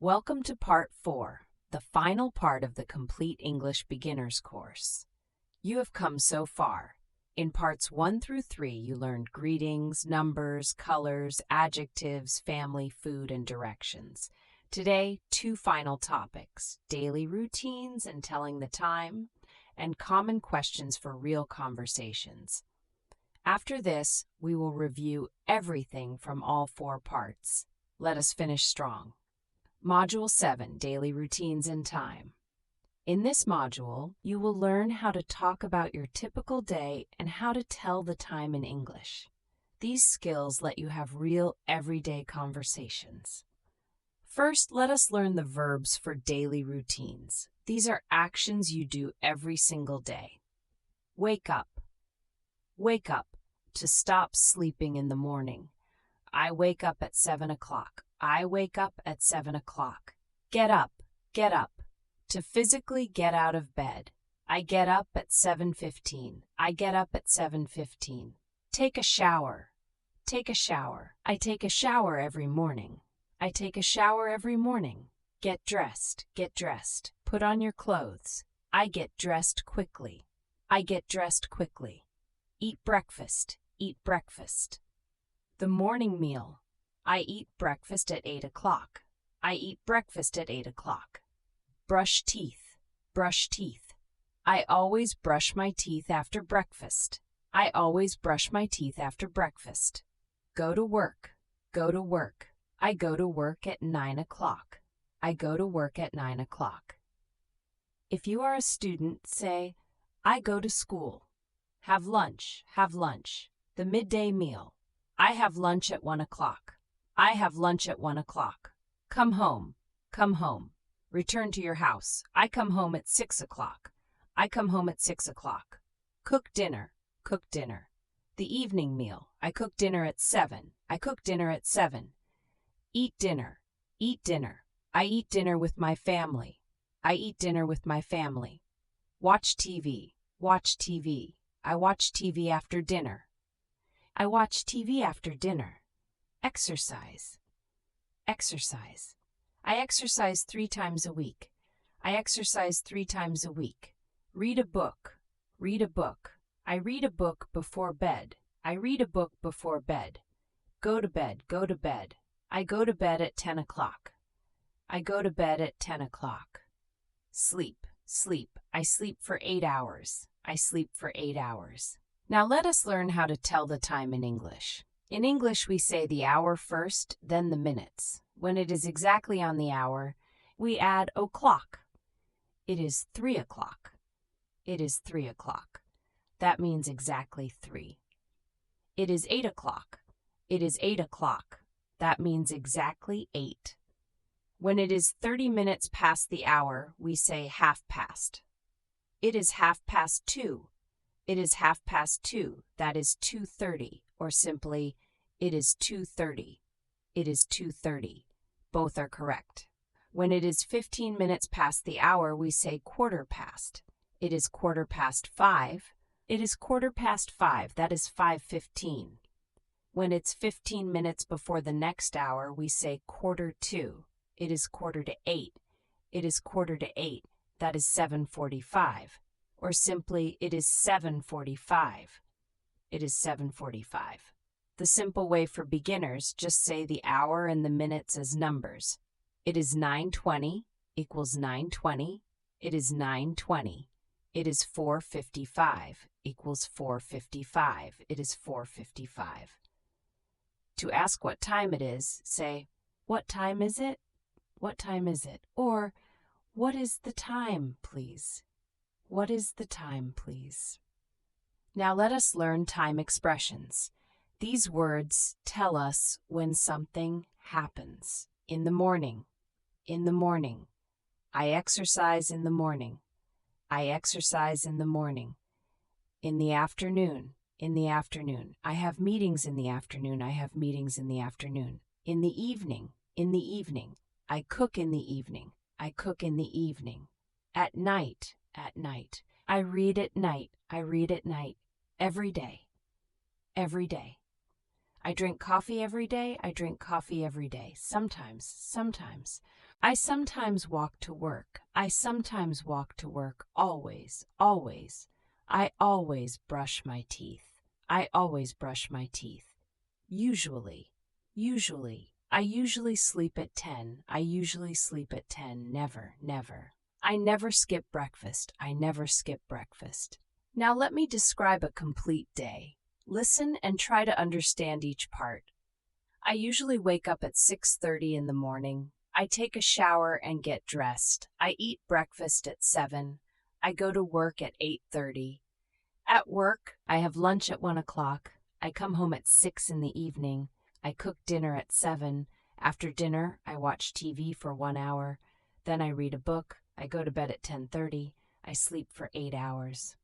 Welcome to Part 4, the final part of the Complete English Beginners course. You have come so far. In Parts 1 through 3, you learned greetings, numbers, colors, adjectives, family, food, and directions. Today, 2 final topics, daily routines and telling the time, and common questions for real conversations. After this, we will review everything from all 4 parts. Let us finish strong. Module 7, Daily Routines and Time. In this module, you will learn how to talk about your typical day and how to tell the time in English. These skills let you have real everyday conversations. First, let us learn the verbs for daily routines. These are actions you do every single day. Wake up. Wake up, to stop sleeping in the morning. I wake up at 7 o'clock. I wake up at 7 o'clock. Get up, to physically get out of bed. I get up at 7:15. I get up at 7:15. Take a shower. Take a shower. I take a shower every morning. I take a shower every morning. Get dressed. Put on your clothes. I get dressed quickly. I get dressed quickly. Eat breakfast. The morning meal. I eat breakfast at 8 o'clock. I eat breakfast at 8 o'clock. Brush teeth. I always brush my teeth after breakfast. I always brush my teeth after breakfast. Go to work. I go to work at 9 o'clock. I go to work at 9 o'clock. If you are a student, say, I go to school. Have lunch. The midday meal. I have lunch at 1 o'clock. I have lunch at 1 o'clock. Come home. Return to your house. I come home at 6 o'clock. I come home at 6 o'clock. Cook dinner. The evening meal. I cook dinner at 7. I cook dinner at 7. Eat dinner. I eat dinner with my family. I eat dinner with my family. Watch TV. I watch TV after dinner. I watch TV after dinner. Exercise. I exercise 3 times a week. I exercise 3 times a week. Read a book. I read a book before bed. I read a book before bed. Go to bed. I go to bed at 10 o'clock. I go to bed at 10 o'clock. Sleep. I sleep for 8 hours. I sleep for 8 hours. Now let us learn how to tell the time in English. In English, we say the hour first, then the minutes. When it is exactly on the hour, we add o'clock. It is 3 o'clock. It is 3 o'clock. That means exactly 3. It is 8 o'clock. It is 8 o'clock. That means exactly 8. When it is 30 minutes past the hour, we say half past. It is 2:30. It is 2:30. That is 2:30, or simply, it is 2:30. It is 2:30. Both are correct. When it is 15 minutes past the hour, we say quarter past. It is 5:15. It is 5:15. That is 5:15. When it's 15 minutes before the next hour, we say 7:45. It is 7:45. It is 7:45. That is 7:45. Or simply, it is 7:45. It is 7:45. The simple way for beginners, just say the hour and the minutes as numbers. It is 9:20 equals 9:20. It is 9:20. It is 4:55 equals 4:55. It is 4:55. To ask what time it is, say, what time is it? What time is it? Or, what is the time, please? What is the time, please? Now let us learn time expressions. These words tell us when something happens. In the morning. I exercise in the morning. I exercise in the morning. In the afternoon. I have meetings in the afternoon. I have meetings in the afternoon. In the evening. I cook in the evening. I cook in the evening. At night. I read at night. I read at night. Every day. I drink coffee every day. I drink coffee every day. Sometimes. I sometimes walk to work. I sometimes walk to work. Always, always. I always brush my teeth. I always brush my teeth. Usually, usually. I usually sleep at 10. I usually sleep at 10. Never, never. I never skip breakfast. I never skip breakfast. Now let me describe a complete day. Listen and try to understand each part. I usually wake up at 6:30 in the morning. I take a shower and get dressed. I eat breakfast at 7. I go to work at 8:30. At work, I have lunch at 1 o'clock. I come home at 6 in the evening. I cook dinner at 7. After dinner, I watch TV for 1 hour. Then I read a book. I go to bed at 10:30. I sleep for 8 hours.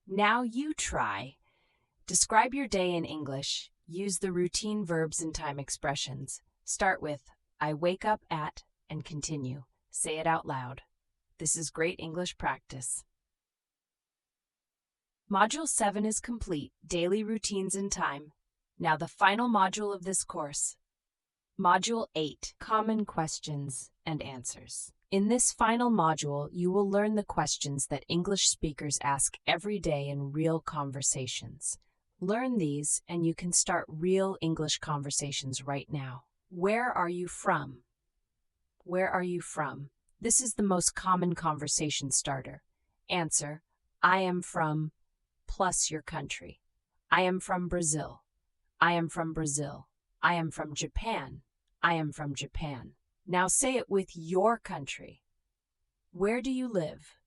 Now you try. Describe your day in English. Use the routine verbs and time expressions. Start with, I wake up at, and continue. Say it out loud. This is great English practice. Module 7 is complete, Daily Routines and Time. Now the final module of this course. Module 8, Common Questions and Answers. In this final module, you will learn the questions that English speakers ask every day in real conversations. Learn these and you can start real English conversations right now. Where are you from? Where are you from? This is the most common conversation starter. Answer, I am from, plus your country. I am from Brazil. I am from Brazil. I am from Japan. I am from Japan. Now say it with your country. Where do you live?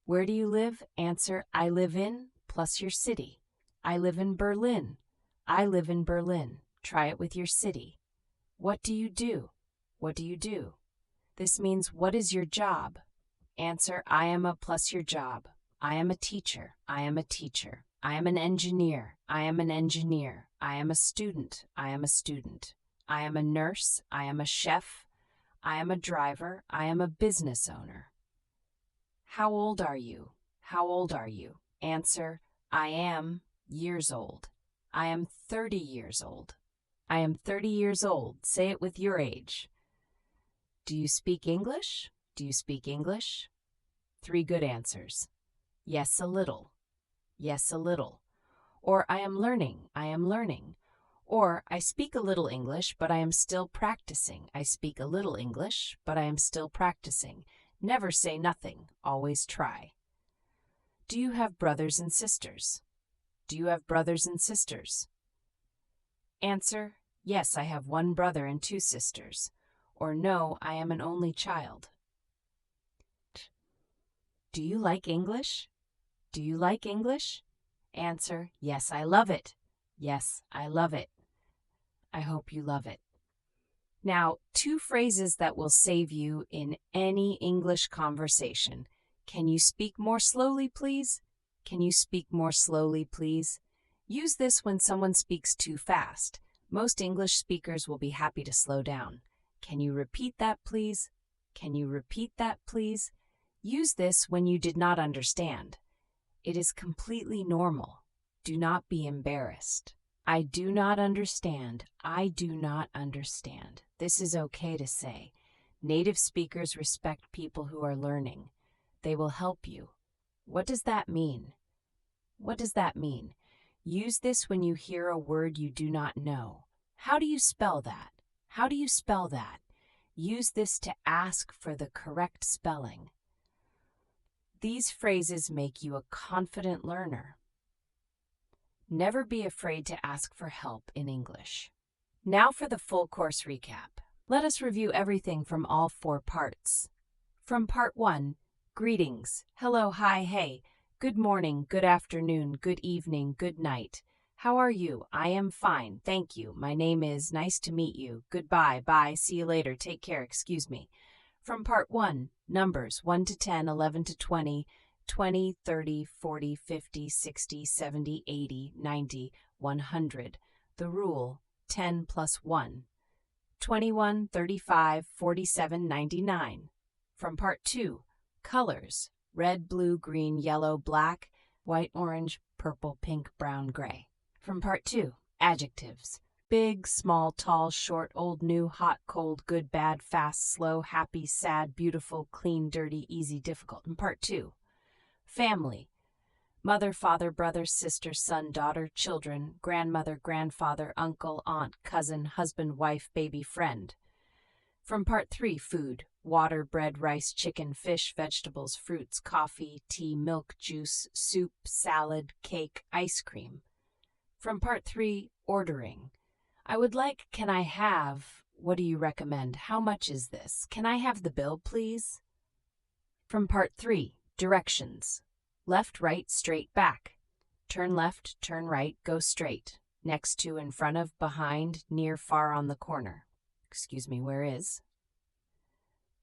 Where do you live? Answer, I live in, plus your city. I live in Berlin. I live in Berlin. Try it with your city. What do you do? What do you do? This means, what is your job? Answer, I am a plus your job. I am a teacher. I am a teacher. I am an engineer. I am an engineer. I am a student. I am a student. I am a nurse. I am a chef. I am a driver. I am a business owner. How old are you? How old are you? Answer, I am years old. I am 30 years old. I am 30 years old. Say it with your age. Do you speak English? Do you speak English? 3 good answers. Yes, a little. Yes, a little. Or I am learning. I am learning. Or I speak a little English, but I am still practicing. I speak a little English, but I am still practicing. Never say nothing. Always try. Do you have brothers and sisters? Do you have brothers and sisters? Answer, yes, I have 1 brother and 2 sisters. Or no, I am an only child. Do you like English? Do you like English? Answer, yes, I love it. Yes, I love it. I hope you love it. Now, 2 phrases that will save you in any English conversation. Can you speak more slowly, please? Can you speak more slowly, please? Use this when someone speaks too fast. Most English speakers will be happy to slow down. Can you repeat that, please? Can you repeat that, please? Use this when you did not understand. It is completely normal. Do not be embarrassed. I do not understand. I do not understand. This is okay to say. Native speakers respect people who are learning. They will help you. What does that mean? What does that mean? Use this when you hear a word you do not know. How do you spell that? How do you spell that? Use this to ask for the correct spelling. These phrases make you a confident learner. Never be afraid to ask for help in English. Now for the full course recap. Let us review everything from all 4 parts. From part 1, greetings, hello, hi, hey, good morning, good afternoon, good evening, good night. How are you? I am fine, thank you. My name is, nice to meet you. Goodbye, bye, see you later, take care, excuse me. From part 1, numbers 1 to 10, 11 to 20, 20, 30, 40, 50, 60, 70, 80, 90, 100. The rule, 10 plus 1. 21, 35, 47, 99. From part 2, colors, red, blue, green, yellow, black, white, orange, purple, pink, brown, gray. From part 2, adjectives, Big, small, tall, short, old, new, hot, cold, good, bad, fast, slow, happy, sad, beautiful, clean, dirty, easy, difficult. And part 2. Family. Mother, father, brother, sister, son, daughter, children, grandmother, grandfather, uncle, aunt, cousin, husband, wife, baby, friend. From part 3, food. Water, bread, rice, chicken, fish, vegetables, fruits, coffee, tea, milk, juice, soup, salad, cake, ice cream. From part 3, ordering. I would like, can I have, what do you recommend? How much is this? Can I have the bill, please? From part 3, directions. Left, right, straight, back. Turn left, turn right, go straight. Next to, in front of, behind, near, far, on the corner. Excuse me, where is?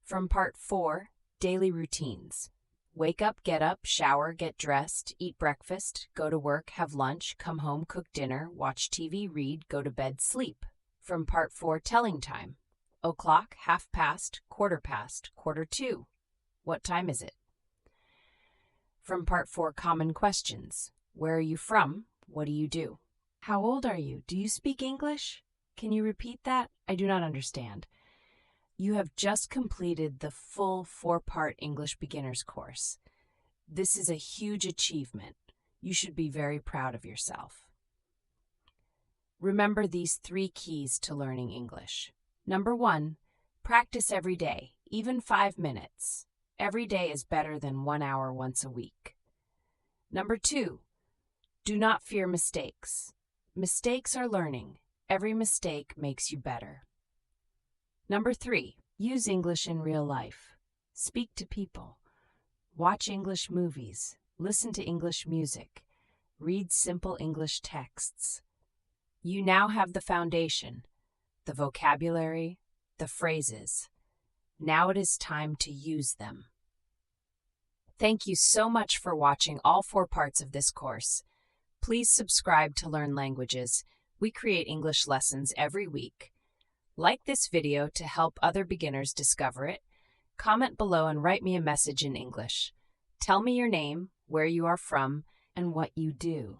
From part 4, daily routines. Wake up, get up, shower, get dressed, eat breakfast, go to work, have lunch, come home, cook dinner, watch TV, read, go to bed, sleep. From part 4, telling time. O'clock, half past, quarter 2. What time is it? From part 4, common questions. Where are you from? What do you do? How old are you? Do you speak English? Can you repeat that? I do not understand. You have just completed the full 4-part English beginners course. This is a huge achievement. You should be very proud of yourself. Remember these 3 keys to learning English. Number 1, practice every day, even 5 minutes. Every day is better than 1 hour once a week. Number 2, do not fear mistakes. Mistakes are learning. Every mistake makes you better. Number 3, use English in real life. Speak to people. Watch English movies. Listen to English music. Read simple English texts. You now have the foundation, the vocabulary, the phrases. Now it is time to use them. Thank you so much for watching all 4 parts of this course. Please subscribe to Learn Languages. We create English lessons every week. Like this video to help other beginners discover it. Comment below and write me a message in English. Tell me your name, where you are from, and what you do.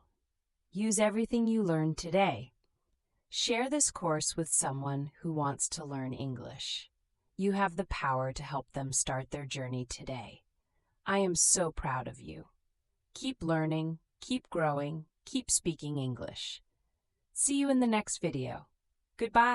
Use everything you learned today. Share this course with someone who wants to learn English. You have the power to help them start their journey today. I am so proud of you. Keep learning, keep growing, keep speaking English. See you in the next video. Goodbye.